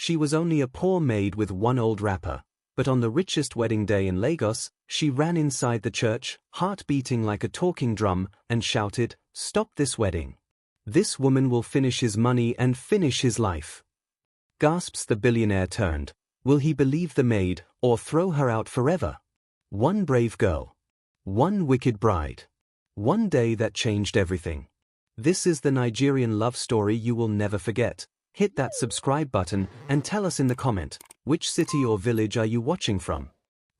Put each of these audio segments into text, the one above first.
She was only a poor maid with one old wrapper, but on the richest wedding day in Lagos, she ran inside the church, heart beating like a talking drum, and shouted, "Stop this wedding. This woman will finish his money and finish his life." Gasps the billionaire turned. Will he believe the maid, or throw her out forever? One brave girl. One wicked bride. One day that changed everything. This is the Nigerian love story you will never forget. Hit that subscribe button and tell us in the comment, which city or village are you watching from?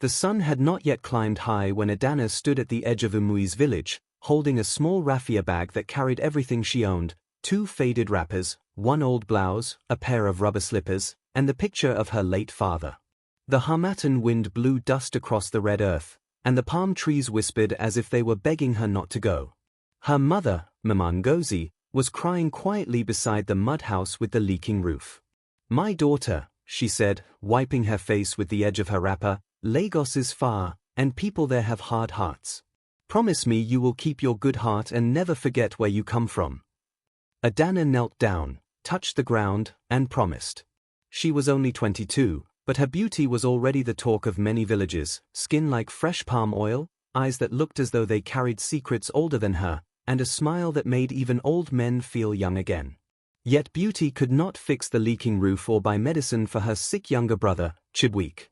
The sun had not yet climbed high when Adana stood at the edge of Umui's village, holding a small raffia bag that carried everything she owned, 2 faded wrappers, 1 old blouse, a pair of rubber slippers, and the picture of her late father. The harmattan wind blew dust across the red earth, and the palm trees whispered as if they were begging her not to go. Her mother, Mama Ngozi, was crying quietly beside the mud house with the leaking roof. "My daughter," she said, wiping her face with the edge of her wrapper, "Lagos is far, and people there have hard hearts. Promise me you will keep your good heart and never forget where you come from." Adana knelt down, touched the ground, and promised. She was only 22, but her beauty was already the talk of many villages, skin like fresh palm oil, eyes that looked as though they carried secrets older than her, and a smile that made even old men feel young again. Yet beauty could not fix the leaking roof or buy medicine for her sick younger brother, Chibweek.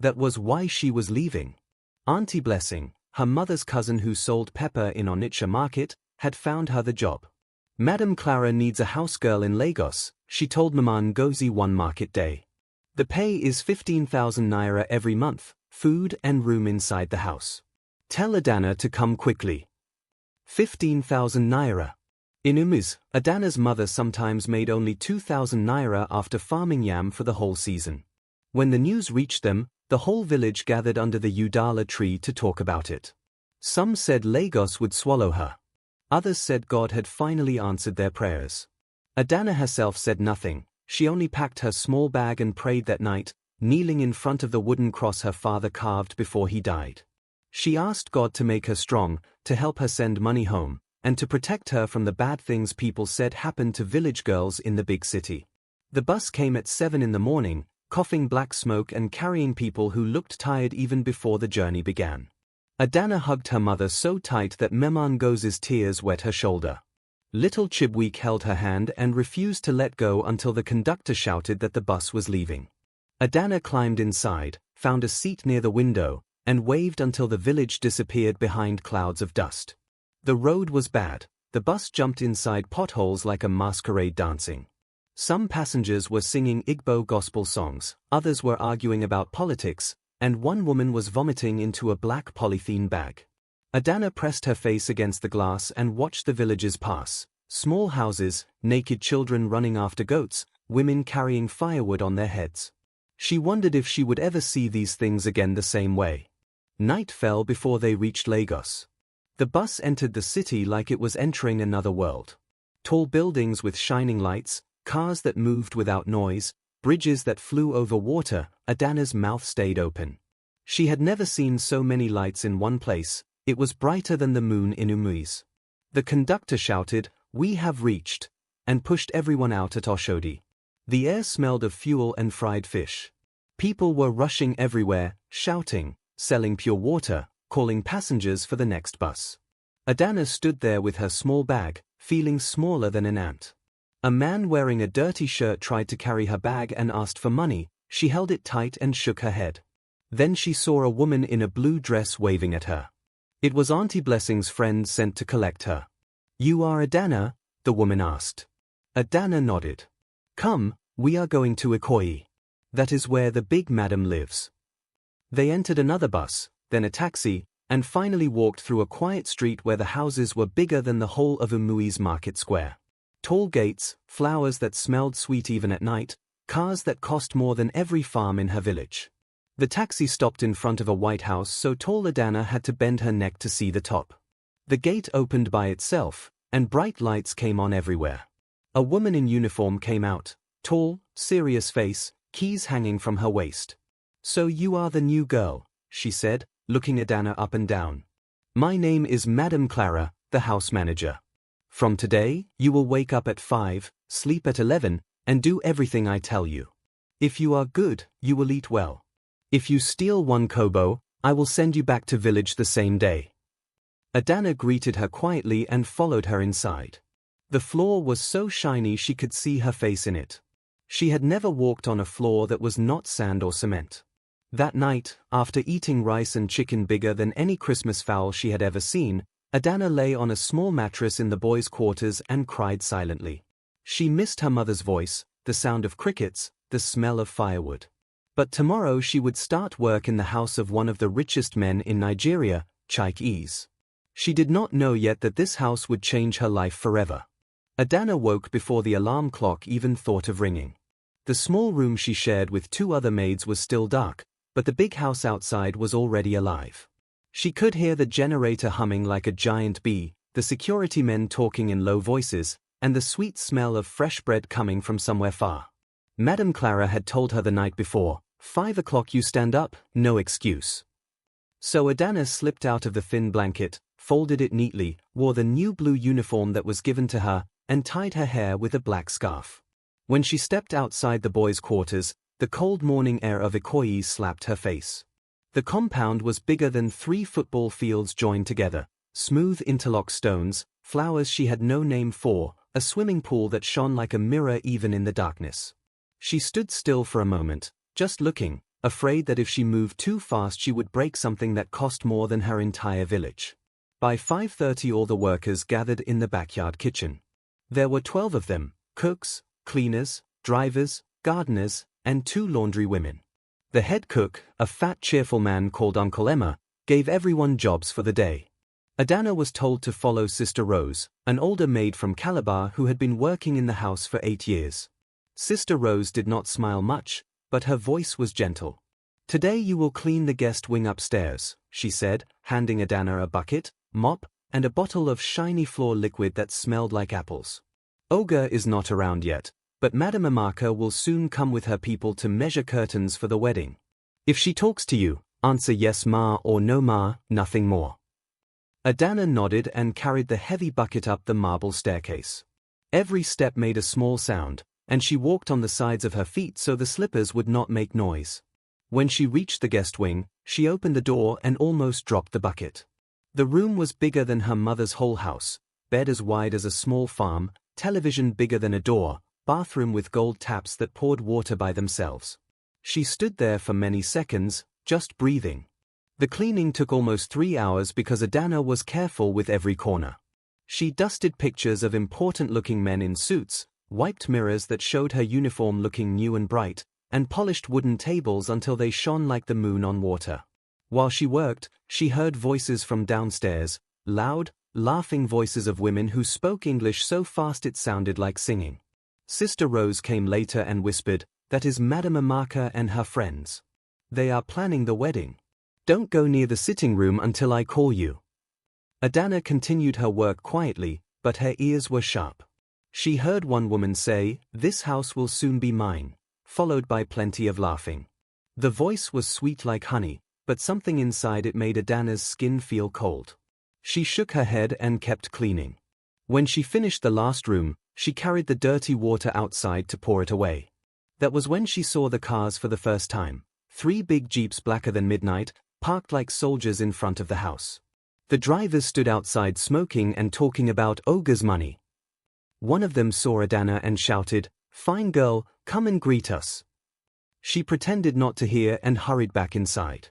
That was why she was leaving. Auntie Blessing, her mother's cousin who sold pepper in Onitsha market, had found her the job. "Madam Clara needs a house girl in Lagos," she told Mama Ngozi one market day. "The pay is 15,000 naira every month, food and room inside the house. Tell Adana to come quickly." 15,000 naira. In Umus, Adana's mother sometimes made only 2,000 naira after farming yam for the whole season. When the news reached them, the whole village gathered under the Udala tree to talk about it. Some said Lagos would swallow her. Others said God had finally answered their prayers. Adana herself said nothing. She only packed her small bag and prayed that night, kneeling in front of the wooden cross her father carved before he died. She asked God to make her strong, to help her send money home, and to protect her from the bad things people said happened to village girls in the big city. The bus came at 7 in the morning, coughing black smoke and carrying people who looked tired even before the journey began. Adana hugged her mother so tight that Mama Ngozi's tears wet her shoulder. Little Chibweek held her hand and refused to let go until the conductor shouted that the bus was leaving. Adana climbed inside, found a seat near the window, and waved until the village disappeared behind clouds of dust. The road was bad. The bus jumped inside potholes like a masquerade dancing. Some passengers were singing Igbo gospel songs, others were arguing about politics, and one woman was vomiting into a black polythene bag. Adana pressed her face against the glass and watched the villagers pass. Small houses, naked children running after goats, women carrying firewood on their heads. She wondered if she would ever see these things again the same way. Night fell before they reached Lagos. The bus entered the city like it was entering another world. Tall buildings with shining lights, cars that moved without noise, bridges that flew over water. Adana's mouth stayed open. She had never seen so many lights in one place. It was brighter than the moon in Umuis. The conductor shouted, "We have reached," and pushed everyone out at Oshodi. The air smelled of fuel and fried fish. People were rushing everywhere, shouting, selling pure water, calling passengers for the next bus. Adana stood there with her small bag, feeling smaller than an ant. A man wearing a dirty shirt tried to carry her bag and asked for money. She held it tight and shook her head. Then she saw a woman in a blue dress waving at her. It was Auntie Blessing's friend sent to collect her. "You are Adana?" the woman asked. Adana nodded. "Come, we are going to Ikoyi. That is where the big madam lives." They entered another bus, then a taxi, and finally walked through a quiet street where the houses were bigger than the whole of Umui's market square. Tall gates, flowers that smelled sweet even at night, cars that cost more than every farm in her village. The taxi stopped in front of a white house so tall Adana had to bend her neck to see the top. The gate opened by itself, and bright lights came on everywhere. A woman in uniform came out, tall, serious face, keys hanging from her waist. "So you are the new girl," she said, looking Adana up and down. "My name is Madam Clara, the house manager. From today, you will wake up at 5, sleep at 11, and do everything I tell you. If you are good, you will eat well. If you steal 1 kobo, I will send you back to village the same day. Adana greeted her quietly and followed her inside. The floor was so shiny she could see her face in it. She had never walked on a floor that was not sand or cement. That night, after eating rice and chicken bigger than any Christmas fowl she had ever seen, Adana lay on a small mattress in the boys' quarters and cried silently. She missed her mother's voice, the sound of crickets, the smell of firewood. But tomorrow she would start work in the house of one of the richest men in Nigeria, Chike's. She did not know yet that this house would change her life forever. Adana woke before the alarm clock even thought of ringing. The small room she shared with 2 other maids was still dark, but the big house outside was already alive. She could hear the generator humming like a giant bee, the security men talking in low voices, and the sweet smell of fresh bread coming from somewhere far. Madame Clara had told her the night before, 5 o'clock you stand up, no excuse. So Adana slipped out of the thin blanket, folded it neatly, wore the new blue uniform that was given to her, and tied her hair with a black scarf. When she stepped outside the boys' quarters, the cold morning air of Ikoyi slapped her face. The compound was bigger than 3 football fields joined together, smooth interlocked stones, flowers she had no name for, a swimming pool that shone like a mirror even in the darkness. She stood still for a moment, just looking, afraid that if she moved too fast she would break something that cost more than her entire village. By 5:30 all the workers gathered in the backyard kitchen. There were 12 of them, cooks, cleaners, drivers, gardeners, and 2 laundry women. The head cook, a fat cheerful man called Uncle Emma, gave everyone jobs for the day. Adana was told to follow Sister Rose, an older maid from Calabar who had been working in the house for 8 years. Sister Rose did not smile much, but her voice was gentle. Today you will clean the guest wing upstairs, she said, handing Adana a bucket, mop, and a bottle of shiny floor liquid that smelled like apples. Olga is not around yet, but Madame Amaka will soon come with her people to measure curtains for the wedding. If she talks to you, answer yes ma or no ma, nothing more. Adana nodded and carried the heavy bucket up the marble staircase. Every step made a small sound, and she walked on the sides of her feet so the slippers would not make noise. When she reached the guest wing, she opened the door and almost dropped the bucket. The room was bigger than her mother's whole house, bed as wide as a small farm, television bigger than a door, bathroom with gold taps that poured water by themselves. She stood there for many seconds, just breathing. The cleaning took almost 3 hours because Adana was careful with every corner. She dusted pictures of important-looking men in suits, wiped mirrors that showed her uniform looking new and bright, and polished wooden tables until they shone like the moon on water. While she worked, she heard voices from downstairs, loud, laughing voices of women who spoke English so fast it sounded like singing. Sister Rose came later and whispered, "That is Madame Amaka and her friends. They are planning the wedding. Don't go near the sitting room until I call you." Adana continued her work quietly, but her ears were sharp. She heard one woman say, "This house will soon be mine," followed by plenty of laughing. The voice was sweet like honey, but something inside it made Adana's skin feel cold. She shook her head and kept cleaning. When she finished the last room, she carried the dirty water outside to pour it away. That was when she saw the cars for the first time. 3 big jeeps blacker than midnight, parked like soldiers in front of the house. The drivers stood outside smoking and talking about Olga's money. One of them saw Adana and shouted, "Fine girl, come and greet us." She pretended not to hear and hurried back inside.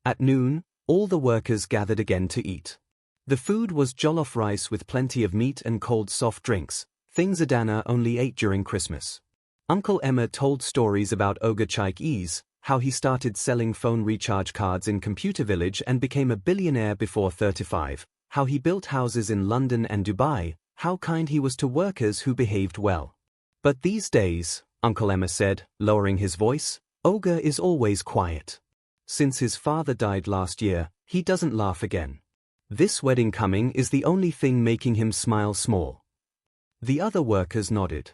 At noon, all the workers gathered again to eat. The food was jollof rice with plenty of meat and cold soft drinks, things Adana only ate during Christmas. Uncle Emma told stories about Olga Chike's, how he started selling phone recharge cards in Computer Village and became a billionaire before 35, how he built houses in London and Dubai, how kind he was to workers who behaved well. But these days, Uncle Emma said, lowering his voice, Olga is always quiet. Since his father died last year, he doesn't laugh again. This wedding coming is the only thing making him smile small. The other workers nodded.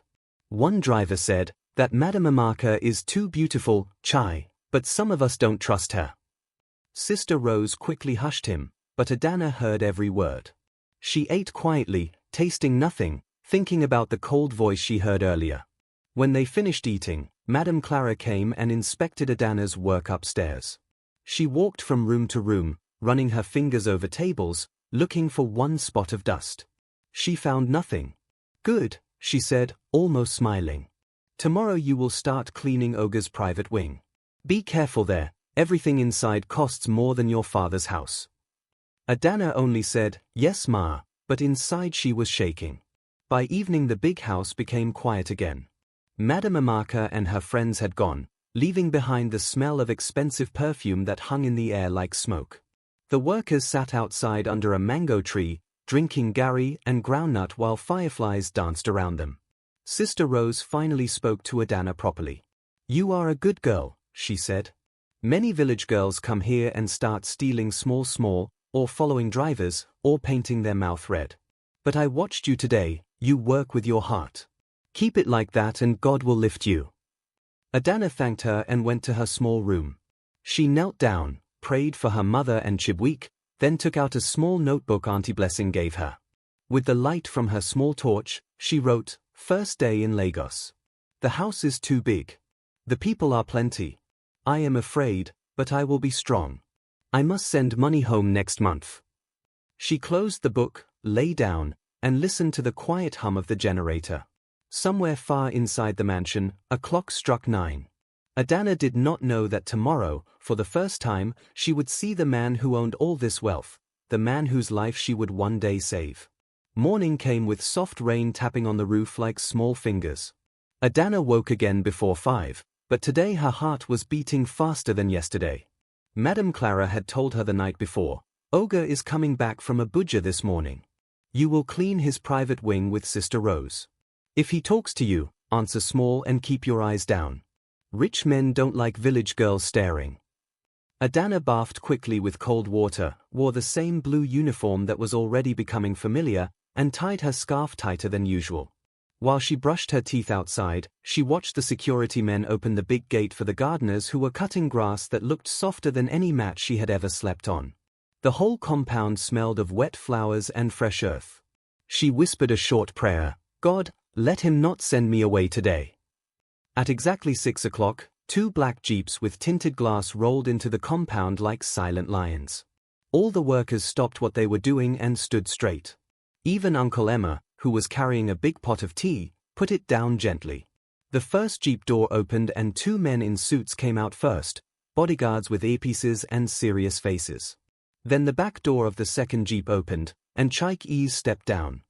One driver said that Madame Amaka is too beautiful, Chai, but some of us don't trust her. Sister Rose quickly hushed him, but Adana heard every word. She ate quietly, tasting nothing, thinking about the cold voice she heard earlier. When they finished eating, Madame Clara came and inspected Adana's work upstairs. She walked from room to room, running her fingers over tables, looking for one spot of dust. She found nothing. "Good," she said, almost smiling. "Tomorrow you will start cleaning Ogre's private wing. Be careful there, everything inside costs more than your father's house." Adana only said, "Yes, Ma," but inside she was shaking. By evening the big house became quiet again. Madame Amaka and her friends had gone, leaving behind the smell of expensive perfume that hung in the air like smoke. The workers sat outside under a mango tree, drinking gari and groundnut while fireflies danced around them. Sister Rose finally spoke to Adana properly. "You are a good girl," she said. "Many village girls come here and start stealing small, or following drivers, or painting their mouth red. But I watched you today, you work with your heart. Keep it like that and God will lift you." Adana thanked her and went to her small room. She knelt down, prayed for her mother and Chibweek, then took out a small notebook Auntie Blessing gave her. With the light from her small torch, she wrote, "First day in Lagos. The house is too big. The people are plenty. I am afraid, but I will be strong. I must send money home next month." She closed the book, lay down, and listened to the quiet hum of the generator. Somewhere far inside the mansion, a clock struck 9. Adana did not know that tomorrow, for the first time, she would see the man who owned all this wealth, the man whose life she would one day save. Morning came with soft rain tapping on the roof like small fingers. Adana woke again before 5, but today her heart was beating faster than yesterday. Madame Clara had told her the night before, "Ogre is coming back from Abuja this morning. You will clean his private wing with Sister Rose. If he talks to you, answer small and keep your eyes down. Rich men don't like village girls staring." Adana bathed quickly with cold water, wore the same blue uniform that was already becoming familiar, and tied her scarf tighter than usual. While she brushed her teeth outside, she watched the security men open the big gate for the gardeners who were cutting grass that looked softer than any mat she had ever slept on. The whole compound smelled of wet flowers and fresh earth. She whispered a short prayer, "God, let him not send me away today." At exactly 6 o'clock, 2 black jeeps with tinted glass rolled into the compound like silent lions. All the workers stopped what they were doing and stood straight. Even Uncle Emma, who was carrying a big pot of tea, put it down gently. The first jeep door opened and 2 men in suits came out first, bodyguards with earpieces and serious faces. Then the back door of the second jeep opened, and Chaik Ease stepped down.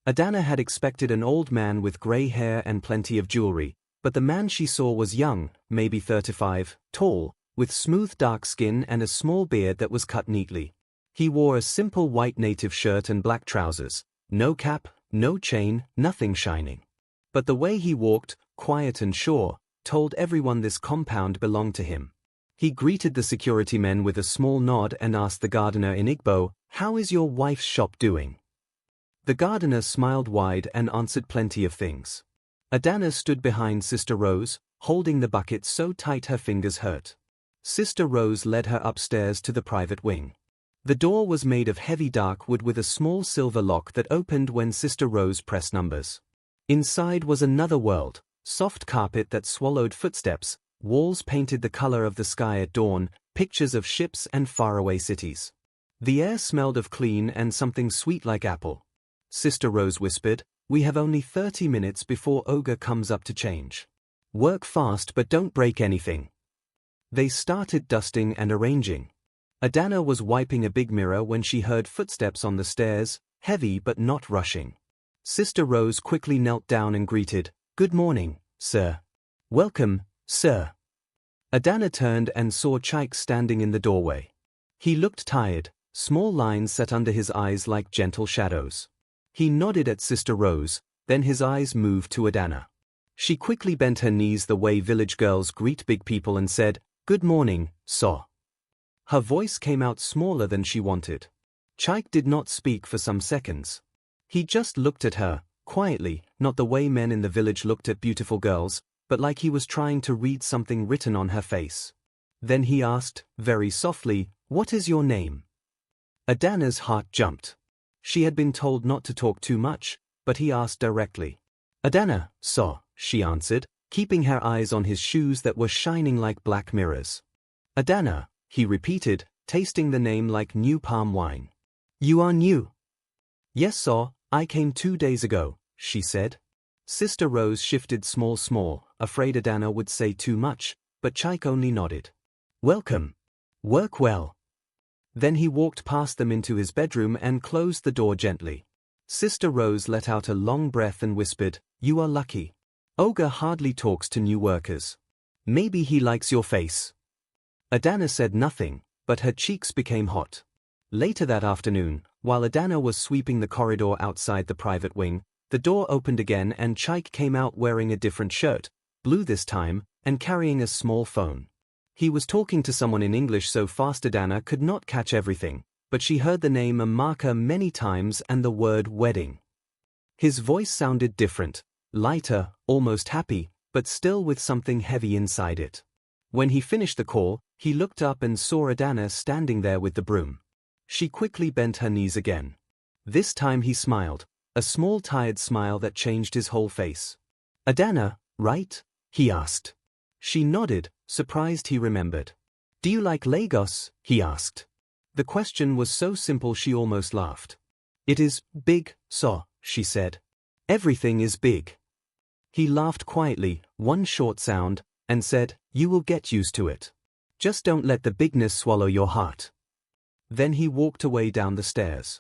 Adana had expected an old man with grey hair and plenty of jewelry, but the man she saw was young, maybe 35, tall, with smooth dark skin and a small beard that was cut neatly. He wore a simple white native shirt and black trousers, no cap, no chain, nothing shining. But the way he walked, quiet and sure, told everyone this compound belonged to him. He greeted the security men with a small nod and asked the gardener in Igbo, "How is your wife's shop doing?" The gardener smiled wide and answered plenty of things. Adana stood behind Sister Rose, holding the bucket so tight her fingers hurt. Sister Rose led her upstairs to the private wing. The door was made of heavy dark wood with a small silver lock that opened when Sister Rose pressed numbers. Inside was another world, soft carpet that swallowed footsteps, walls painted the color of the sky at dawn, pictures of ships and faraway cities. The air smelled of clean and something sweet like apple. Sister Rose whispered, "We have only 30 minutes before Ogre comes up to change. Work fast but don't break anything." They started dusting and arranging. Adana was wiping a big mirror when she heard footsteps on the stairs, heavy but not rushing. Sister Rose quickly knelt down and greeted, "Good morning, sir." "Welcome, sir." Adana turned and saw Chaik standing in the doorway. He looked tired, small lines set under his eyes like gentle shadows. He nodded at Sister Rose, then his eyes moved to Adana. She quickly bent her knees the way village girls greet big people and said, "Good morning, sir." Her voice came out smaller than she wanted. Chaik did not speak for some seconds. He just looked at her, quietly, not the way men in the village looked at beautiful girls, but like he was trying to read something written on her face. Then he asked, very softly, "What is your name?" Adana's heart jumped. She had been told not to talk too much, but he asked directly. "Adana, sir," she answered, keeping her eyes on his shoes that were shining like black mirrors. Adana, he repeated, tasting the name like new palm wine. You are new? Yes, sir, I came 2 days ago, she said. Sister Rose shifted small, afraid Adana would say too much, but Chaik only nodded. Welcome. Work well. Then he walked past them into his bedroom and closed the door gently. Sister Rose let out a long breath and whispered, You are lucky. Oga hardly talks to new workers. Maybe he likes your face. Adana said nothing, but her cheeks became hot. Later that afternoon, while Adana was sweeping the corridor outside the private wing, the door opened again and Chaik came out wearing a different shirt, blue this time, and carrying a small phone. He was talking to someone in English so fast Adana could not catch everything, but she heard the name Amaka many times and the word wedding. His voice sounded different, lighter, almost happy, but still with something heavy inside it. When he finished the call, he looked up and saw Adana standing there with the broom. She quickly bent her knees again. This time he smiled, a small tired smile that changed his whole face. Adana, right? He asked. She nodded, surprised he remembered. Do you like Lagos? He asked. The question was so simple she almost laughed. It is big, so, she said. Everything is big. He laughed quietly, one short sound, and said, You will get used to it. Just don't let the bigness swallow your heart. Then he walked away down the stairs.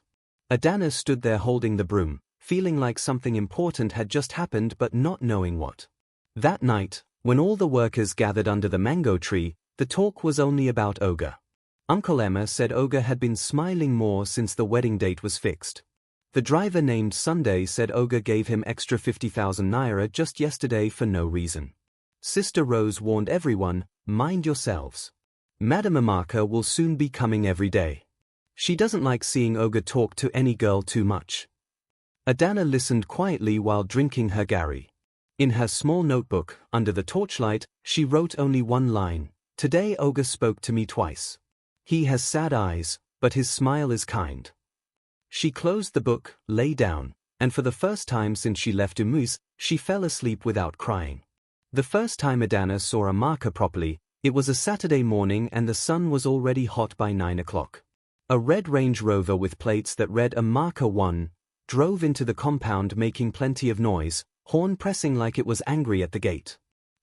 Adana stood there holding the broom, feeling like something important had just happened but not knowing what. That night, when all the workers gathered under the mango tree, the talk was only about Oga. Uncle Emma said Oga had been smiling more since the wedding date was fixed. The driver named Sunday said Oga gave him extra 50,000 naira just yesterday for no reason. Sister Rose warned everyone, mind yourselves. Madam Amaka will soon be coming every day. She doesn't like seeing Oga talk to any girl too much. Adana listened quietly while drinking her gari. In her small notebook, under the torchlight, she wrote only one line, Today Oga spoke to me twice. He has sad eyes, but his smile is kind. She closed the book, lay down, and for the first time since she left Umus, she fell asleep without crying. The first time Adana saw Amaka properly, it was a Saturday morning and the sun was already hot by 9 o'clock. A red Range Rover with plates that read Amaka 1 drove into the compound making plenty of noise, horn pressing like it was angry at the gate.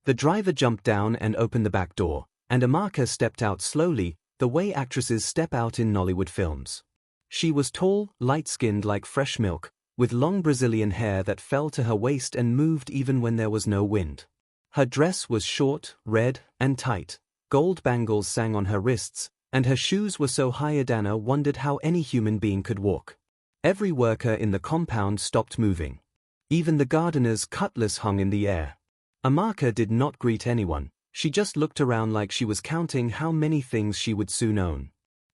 The driver jumped down and opened the back door, and Amaka stepped out slowly, the way actresses step out in Nollywood films. She was tall, light-skinned like fresh milk, with long Brazilian hair that fell to her waist and moved even when there was no wind. Her dress was short, red, and tight, gold bangles sang on her wrists, and her shoes were so high Adana wondered how any human being could walk. Every worker in the compound stopped moving. Even the gardener's cutlass hung in the air. Amaka did not greet anyone, she just looked around like she was counting how many things she would soon own.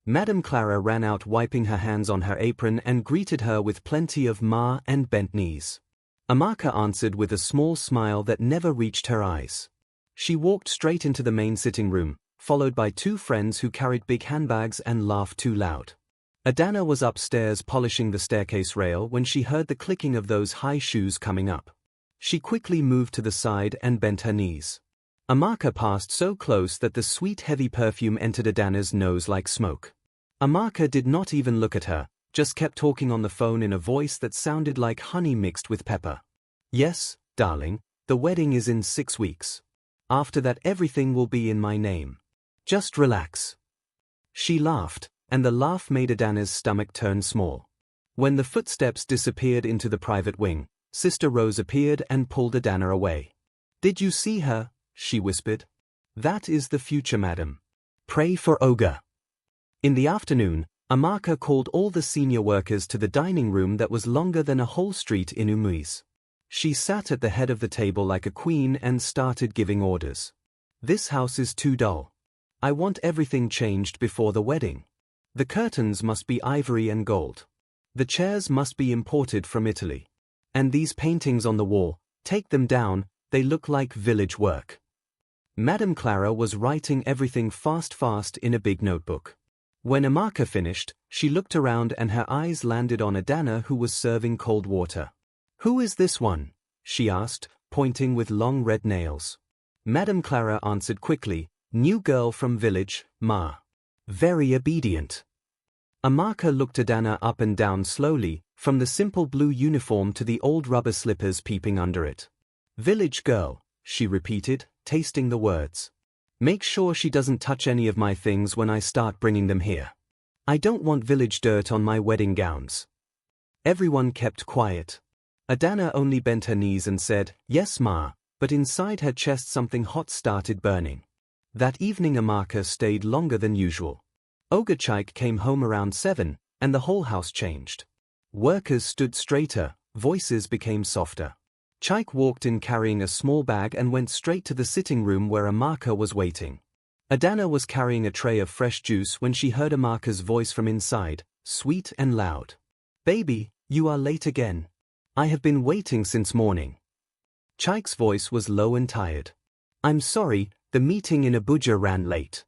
Madame Clara ran out wiping her hands on her apron and greeted her with plenty of ma and bent knees. Amaka answered with a small smile that never reached her eyes. She walked straight into the main sitting room, followed by two friends who carried big handbags and laughed too loud. Adana was upstairs polishing the staircase rail when she heard the clicking of those high shoes coming up. She quickly moved to the side and bent her knees. Amaka passed so close that the sweet heavy perfume entered Adana's nose like smoke. Amaka did not even look at her, just kept talking on the phone in a voice that sounded like honey mixed with pepper. Yes, darling, the wedding is in 6 weeks. After that everything will be in my name. Just relax. She laughed, and the laugh made Adana's stomach turn small. When the footsteps disappeared into the private wing, Sister Rose appeared and pulled Adana away. Did you see her? She whispered. That is the future, madam. Pray for Oga. In the afternoon, Amaka called all the senior workers to the dining room that was longer than a whole street in Umus. She sat at the head of the table like a queen and started giving orders. This house is too dull. I want everything changed before the wedding. The curtains must be ivory and gold. The chairs must be imported from Italy. And these paintings on the wall, take them down, they look like village work. Madame Clara was writing everything fast in a big notebook. When Amaka finished, she looked around and her eyes landed on Adana who was serving cold water. Who is this one? She asked, pointing with long red nails. Madame Clara answered quickly, "New girl from village, ma. Very obedient." Amaka looked Adana up and down slowly, from the simple blue uniform to the old rubber slippers peeping under it. "Village girl," she repeated, tasting the words. "Make sure she doesn't touch any of my things when I start bringing them here. I don't want village dirt on my wedding gowns." Everyone kept quiet. Adana only bent her knees and said, "Yes, ma," but inside her chest something hot started burning. That evening Amaka stayed longer than usual. Ogachike came home around 7, and the whole house changed. Workers stood straighter, voices became softer. Chike walked in carrying a small bag and went straight to the sitting room where Amaka was waiting. Adana was carrying a tray of fresh juice when she heard Amaka's voice from inside, sweet and loud. "Baby, you are late again. I have been waiting since morning." Chike's voice was low and tired. "I'm sorry, the meeting in Abuja ran late."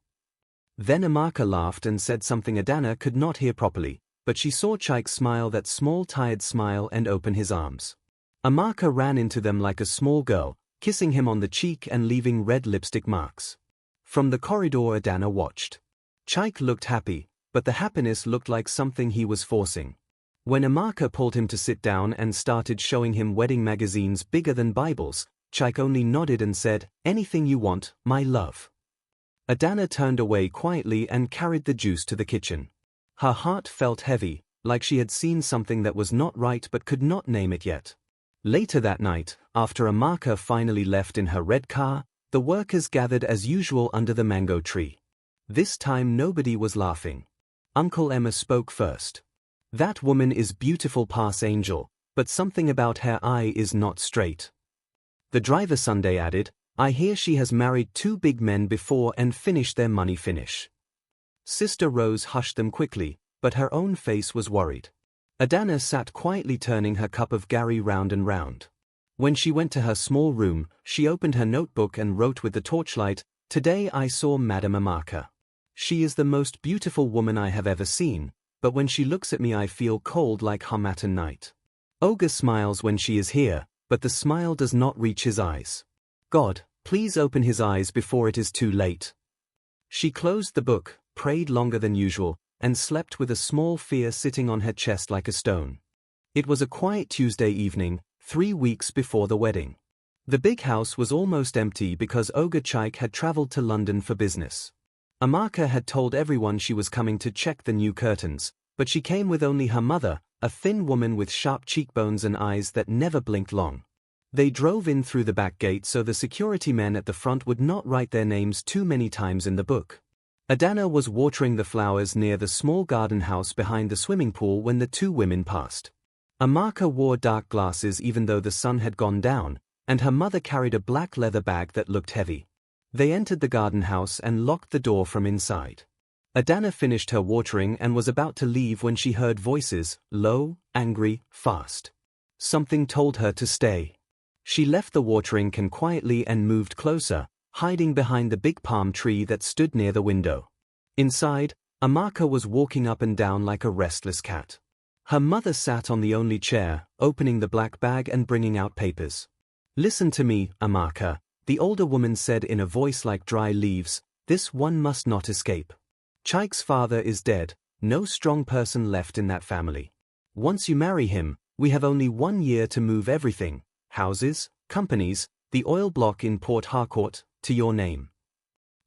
Then Amaka laughed and said something Adana could not hear properly, but she saw Chike smile, that small tired smile, and open his arms. Amaka ran into them like a small girl, kissing him on the cheek and leaving red lipstick marks. From the corridor Adana watched. Chike looked happy, but the happiness looked like something he was forcing. When Amaka pulled him to sit down and started showing him wedding magazines bigger than Bibles, Chike only nodded and said, "Anything you want, my love." Adana turned away quietly and carried the juice to the kitchen. Her heart felt heavy, like she had seen something that was not right but could not name it yet. Later that night, after Amaka finally left in her red car, the workers gathered as usual under the mango tree. This time nobody was laughing. Uncle Emma spoke first. "That woman is beautiful past angel, but something about her eye is not straight." The driver Sunday added, "I hear she has married 2 big men before and finished their money finish." Sister Rose hushed them quickly, but her own face was worried. Adana sat quietly turning her cup of Gary round and round. When she went to her small room, she opened her notebook and wrote with the torchlight, "Today I saw Madame Amaka. She is the most beautiful woman I have ever seen, but when she looks at me I feel cold like Harmattan night. Oga smiles when she is here, but the smile does not reach his eyes. God, please open his eyes before it is too late." She closed the book, prayed longer than usual, and slept with a small fear sitting on her chest like a stone. It was a quiet Tuesday evening, 3 weeks before the wedding. The big house was almost empty because Ogachike had traveled to London for business. Amaka had told everyone she was coming to check the new curtains, but she came with only her mother, a thin woman with sharp cheekbones and eyes that never blinked long. They drove in through the back gate so the security men at the front would not write their names too many times in the book. Adana was watering the flowers near the small garden house behind the swimming pool when the 2 women passed. Amaka wore dark glasses even though the sun had gone down, and her mother carried a black leather bag that looked heavy. They entered the garden house and locked the door from inside. Adana finished her watering and was about to leave when she heard voices, low, angry, fast. Something told her to stay. She left the watering can quietly and moved closer, hiding behind the big palm tree that stood near the window. Inside, Amaka was walking up and down like a restless cat. Her mother sat on the only chair, opening the black bag and bringing out papers. "Listen to me, Amaka," the older woman said in a voice like dry leaves, "this one must not escape. Chike's father is dead, no strong person left in that family. Once you marry him, we have only 1 year to move everything, houses, companies, the oil block in Port Harcourt, to your name."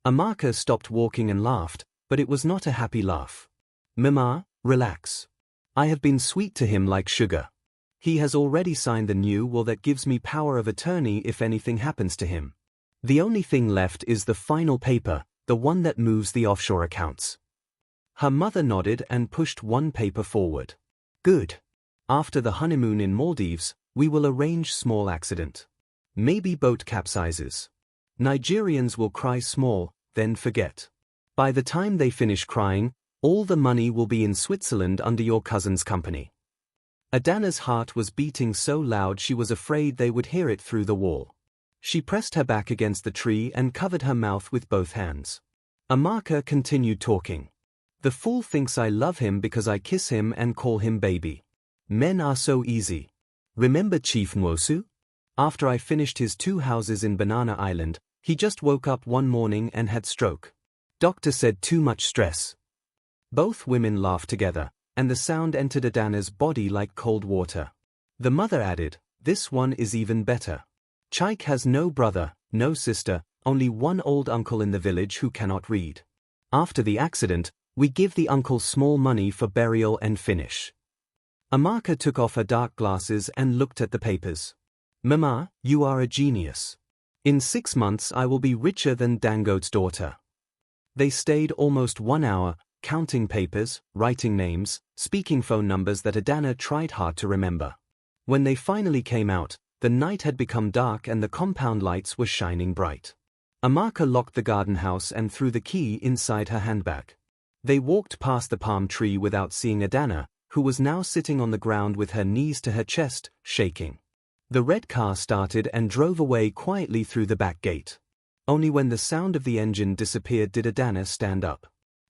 Amaka stopped walking and laughed, but it was not a happy laugh. "Mama, relax. I have been sweet to him like sugar. He has already signed the new will that gives me power of attorney if anything happens to him. The only thing left is the final paper, the one that moves the offshore accounts." Her mother nodded and pushed one paper forward. "Good. After the honeymoon in Maldives, we will arrange small accident. Maybe boat capsizes. Nigerians will cry small, then forget. By the time they finish crying, all the money will be in Switzerland under your cousin's company." Adana's heart was beating so loud she was afraid they would hear it through the wall. She pressed her back against the tree and covered her mouth with both hands. Amaka continued talking. "The fool thinks I love him because I kiss him and call him baby. Men are so easy. Remember Chief Nwosu? After I finished his 2 houses in Banana Island, he just woke up one morning and had stroke. Doctor said too much stress. Both women laughed together, and the sound entered Adana's body like cold water. The mother added, "This one is even better. Chaik has no brother, no sister, only one old uncle in the village who cannot read. After the accident, we give the uncle small money for burial and finish." Amaka took off her dark glasses and looked at the papers. "Mama, you are a genius. In 6 months I will be richer than Dangote's daughter." They stayed almost 1 hour, counting papers, writing names, speaking phone numbers that Adana tried hard to remember. When they finally came out, the night had become dark and the compound lights were shining bright. Amaka locked the garden house and threw the key inside her handbag. They walked past the palm tree without seeing Adana, who was now sitting on the ground with her knees to her chest, shaking. The red car started and drove away quietly through the back gate. Only when the sound of the engine disappeared did Adana stand up.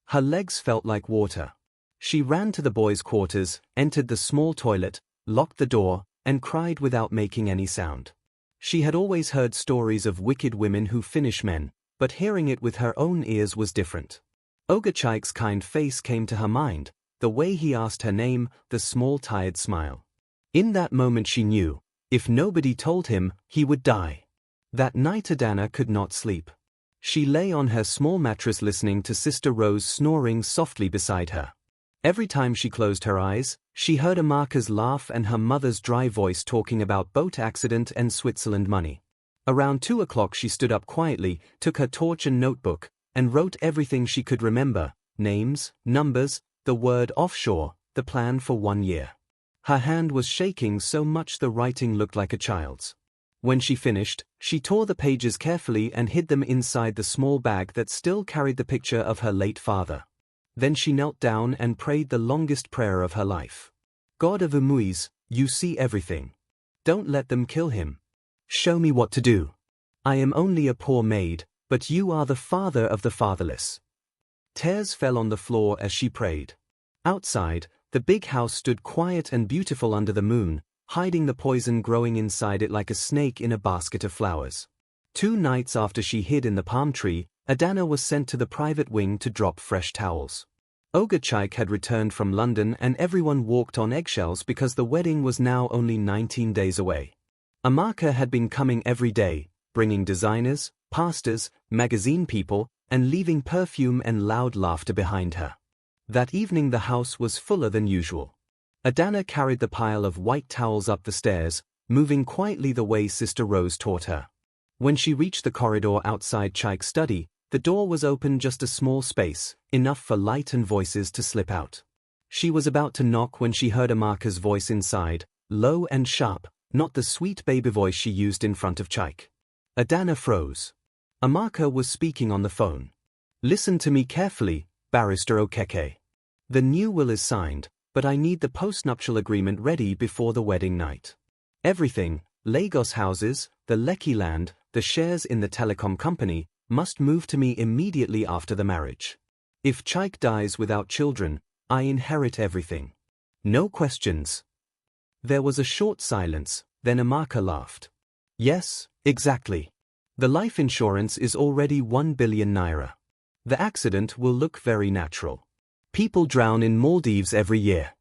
Her legs felt like water. She ran to the boys' quarters, entered the small toilet, locked the door, and cried without making any sound. She had always heard stories of wicked women who finish men, but hearing it with her own ears was different. Ogre Chaik's kind face came to her mind, the way he asked her name, the small tired smile. In that moment she knew, if nobody told him, he would die. That night Adana could not sleep. She lay on her small mattress listening to Sister Rose snoring softly beside her. Every time she closed her eyes, she heard Amaka's laugh and her mother's dry voice talking about boat accident and Switzerland money. Around 2 o'clock she stood up quietly, took her torch and notebook, and wrote everything she could remember, names, numbers, the word offshore, the plan for 1 year. Her hand was shaking so much the writing looked like a child's. When she finished, she tore the pages carefully and hid them inside the small bag that still carried the picture of her late father. Then she knelt down and prayed the longest prayer of her life. God of Umuis, you see everything. Don't let them kill him. Show me what to do. I am only a poor maid, but you are the father of the fatherless. Tears fell on the floor as she prayed. Outside, the big house stood quiet and beautiful under the moon, hiding the poison growing inside it like a snake in a basket of flowers. 2 nights after she hid in the palm tree, Adana was sent to the private wing to drop fresh towels. Ogre Chaik had returned from London and everyone walked on eggshells because the wedding was now only 19 days away. Amaka had been coming every day, bringing designers, pastors, magazine people, and leaving perfume and loud laughter behind her. That evening the house was fuller than usual. Adana carried the pile of white towels up the stairs, moving quietly the way Sister Rose taught her. When she reached the corridor outside Chaik's study, the door was open just a small space, enough for light and voices to slip out. She was about to knock when she heard Amaka's voice inside, low and sharp, not the sweet baby voice she used in front of Chaik. Adana froze. Amaka was speaking on the phone. "Listen to me carefully, Barrister Okeke. The new will is signed, but I need the postnuptial agreement ready before the wedding night. Everything, Lagos houses, the Lekki land, the shares in the telecom company, must move to me immediately after the marriage. If Chaik dies without children, I inherit everything. No questions." There was a short silence, then Amaka laughed. "Yes, exactly. The life insurance is already 1 billion naira. The accident will look very natural. People drown in Maldives every year."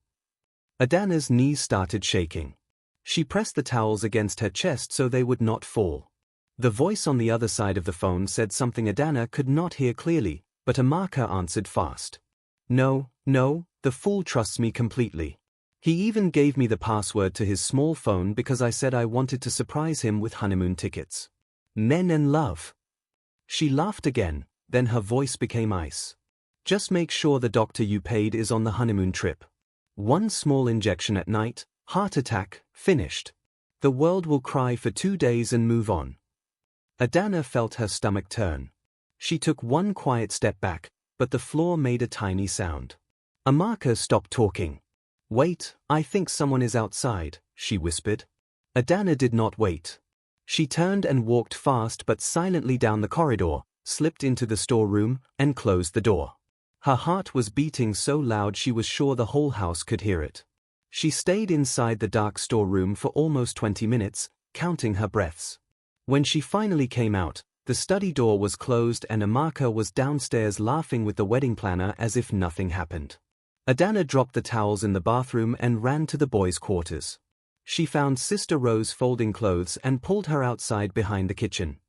Adana's knees started shaking. She pressed the towels against her chest so they would not fall. The voice on the other side of the phone said something Adana could not hear clearly, but Amaka answered fast. No, the fool trusts me completely. He even gave me the password to his small phone because I said I wanted to surprise him with honeymoon tickets. Men and love." She laughed again, then her voice became ice. "Just make sure the doctor you paid is on the honeymoon trip. 1 small injection at night, heart attack, finished. The world will cry for 2 days and move on." Adana felt her stomach turn. She took 1 quiet step back, but the floor made a tiny sound. Amaka stopped talking. "Wait, I think someone is outside," she whispered. Adana did not wait. She turned and walked fast but silently down the corridor, slipped into the storeroom, and closed the door. Her heart was beating so loud she was sure the whole house could hear it. She stayed inside the dark storeroom for almost 20 minutes, counting her breaths. When she finally came out, the study door was closed and Amaka was downstairs laughing with the wedding planner as if nothing happened. Adana dropped the towels in the bathroom and ran to the boys' quarters. She found Sister Rose folding clothes and pulled her outside behind the kitchen.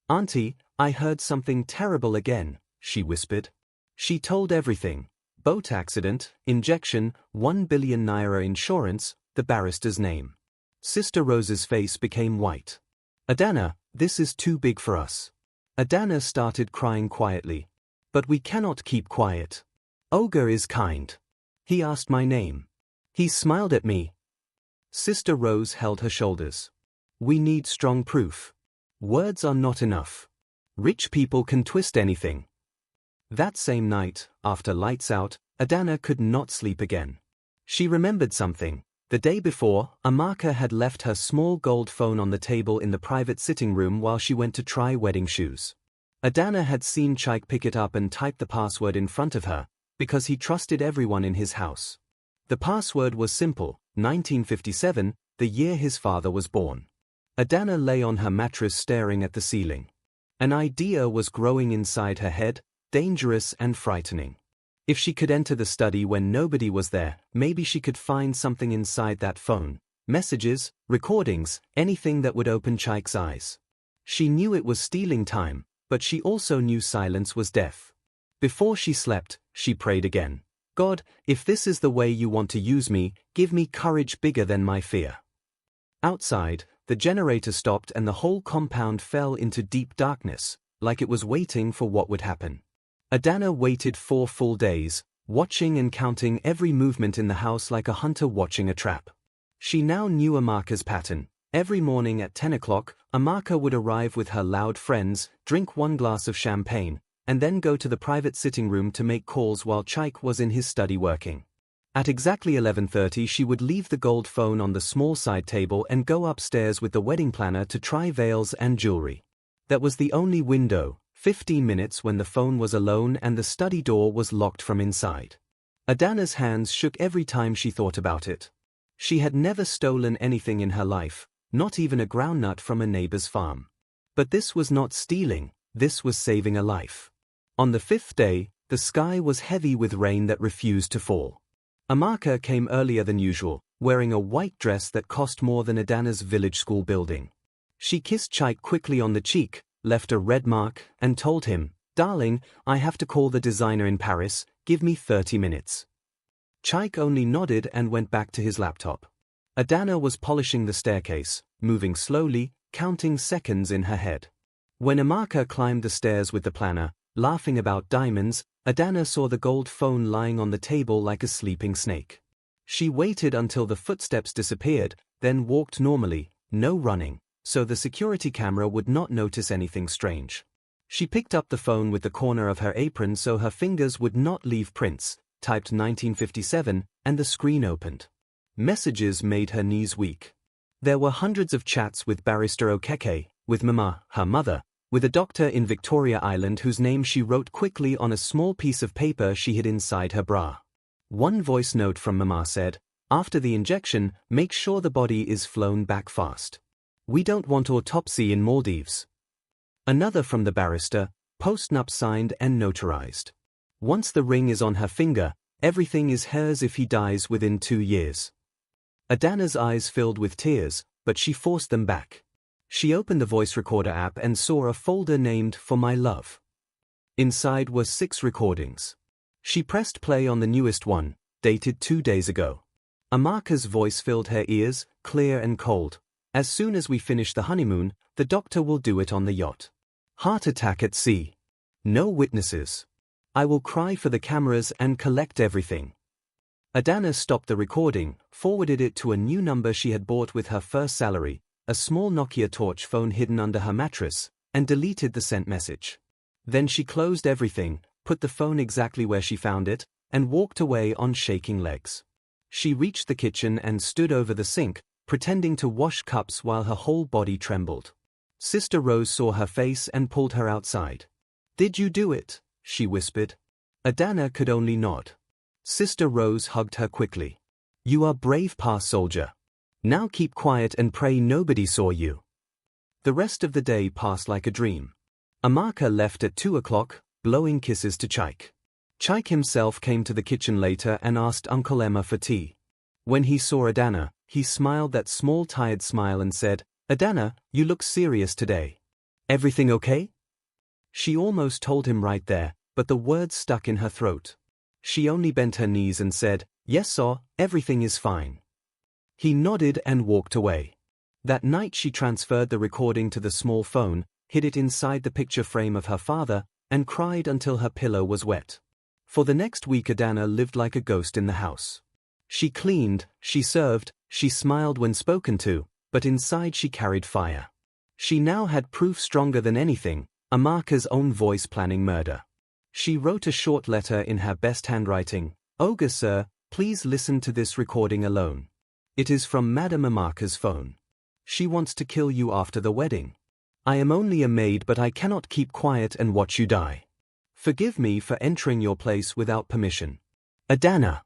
"Auntie, I heard something terrible again," she whispered. She told everything: boat accident, injection, 1 billion naira insurance, the barrister's name. Sister Rose's face became white. "Adana, this is too big for us." Adana started crying quietly. "But we cannot keep quiet. Oga is kind. He asked my name. He smiled at me." Sister Rose held her shoulders. "We need strong proof. Words are not enough. Rich people can twist anything." That same night, after lights out, Adana could not sleep again. She remembered something. The day before, Amaka had left her small gold phone on the table in the private sitting room while she went to try wedding shoes. Adana had seen Chaik pick it up and type the password in front of her, because he trusted everyone in his house. The password was simple: 1957, the year his father was born. Adana lay on her mattress staring at the ceiling. An idea was growing inside her head, dangerous and frightening. If she could enter the study when nobody was there, maybe she could find something inside that phone: messages, recordings, anything that would open Chaik's eyes. She knew it was stealing time, but she also knew silence was death. Before she slept, she prayed again. "God, if this is the way you want to use me, give me courage bigger than my fear." Outside, the generator stopped and the whole compound fell into deep darkness, like it was waiting for what would happen. Adana waited 4 full days, watching and counting every movement in the house like a hunter watching a trap. She now knew Amaka's pattern. Every morning at 10 o'clock, Amaka would arrive with her loud friends, drink 1 glass of champagne, and then go to the private sitting room to make calls while Chaik was in his study working. At exactly 11:30 she would leave the gold phone on the small side table and go upstairs with the wedding planner to try veils and jewelry. That was the only window, 15 minutes when the phone was alone and the study door was locked from inside. Adana's hands shook every time she thought about it. She had never stolen anything in her life, not even a groundnut from a neighbor's farm. But this was not stealing, this was saving a life. On the 5th day, the sky was heavy with rain that refused to fall. Amaka came earlier than usual, wearing a white dress that cost more than Adana's village school building. She kissed Chaik quickly on the cheek, left a red mark, and told him, "Darling, I have to call the designer in Paris, give me 30 minutes. Chaik only nodded and went back to his laptop. Adana was polishing the staircase, moving slowly, counting seconds in her head. When Amaka climbed the stairs with the planner, laughing about diamonds, Adana saw the gold phone lying on the table like a sleeping snake. She waited until the footsteps disappeared, then walked normally, no running, so the security camera would not notice anything strange. She picked up the phone with the corner of her apron so her fingers would not leave prints, typed 1957, and the screen opened. Messages made her knees weak. There were hundreds of chats with Barrister Okeke, with Mama, her mother, with a doctor in Victoria Island whose name she wrote quickly on a small piece of paper she hid inside her bra. One voice note from Mama said, "After the injection, make sure the body is flown back fast. We don't want autopsy in Maldives." Another from the barrister, post-nup signed and notarized. "Once the ring is on her finger, everything is hers if he dies within 2 years." Adana's eyes filled with tears, but she forced them back. She opened the voice recorder app and saw a folder named For My Love. Inside were 6 recordings. She pressed play on the newest one, dated 2 days ago. Amaka's voice filled her ears, clear and cold. "As soon as we finish the honeymoon, the doctor will do it on the yacht. Heart attack at sea. No witnesses. I will cry for the cameras and collect everything." Adana stopped the recording, forwarded it to a new number she had bought with her first salary, a small Nokia torch phone hidden under her mattress, and deleted the sent message. Then she closed everything, put the phone exactly where she found it, and walked away on shaking legs. She reached the kitchen and stood over the sink, pretending to wash cups while her whole body trembled. Sister Rose saw her face and pulled her outside. "Did you do it?" she whispered. Adana could only nod. Sister Rose hugged her quickly. "You are brave, past soldier. Now keep quiet and pray nobody saw you." The rest of the day passed like a dream. Amaka left at 2 o'clock, blowing kisses to Chaik. Chaik himself came to the kitchen later and asked Uncle Emma for tea. When he saw Adana, he smiled that small tired smile and said, "Adana, you look serious today. Everything okay?" She almost told him right there, but the words stuck in her throat. She only bent her knees and said, "Yes sir, everything is fine." He nodded and walked away. That night she transferred the recording to the small phone, hid it inside the picture frame of her father, and cried until her pillow was wet. For the next week Adana lived like a ghost in the house. She cleaned, she served, she smiled when spoken to, but inside she carried fire. She now had proof stronger than anything, Amaka's own voice planning murder. She wrote a short letter in her best handwriting. "Oga sir, please listen to this recording alone. It is from Madam Amaka's phone. She wants to kill you after the wedding. I am only a maid but I cannot keep quiet and watch you die. Forgive me for entering your place without permission. Adana."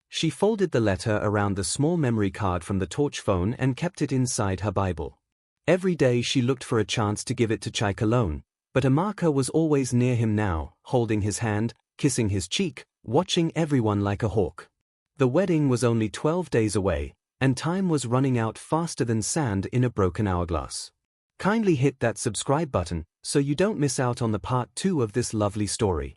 She folded the letter around the small memory card from the torch phone and kept it inside her Bible. Every day she looked for a chance to give it to Chaik alone, but Amaka was always near him now, holding his hand, kissing his cheek, watching everyone like a hawk. The wedding was only 12 days away, and time was running out faster than sand in a broken hourglass. Kindly hit that subscribe button so you don't miss out on the part 2 of this lovely story.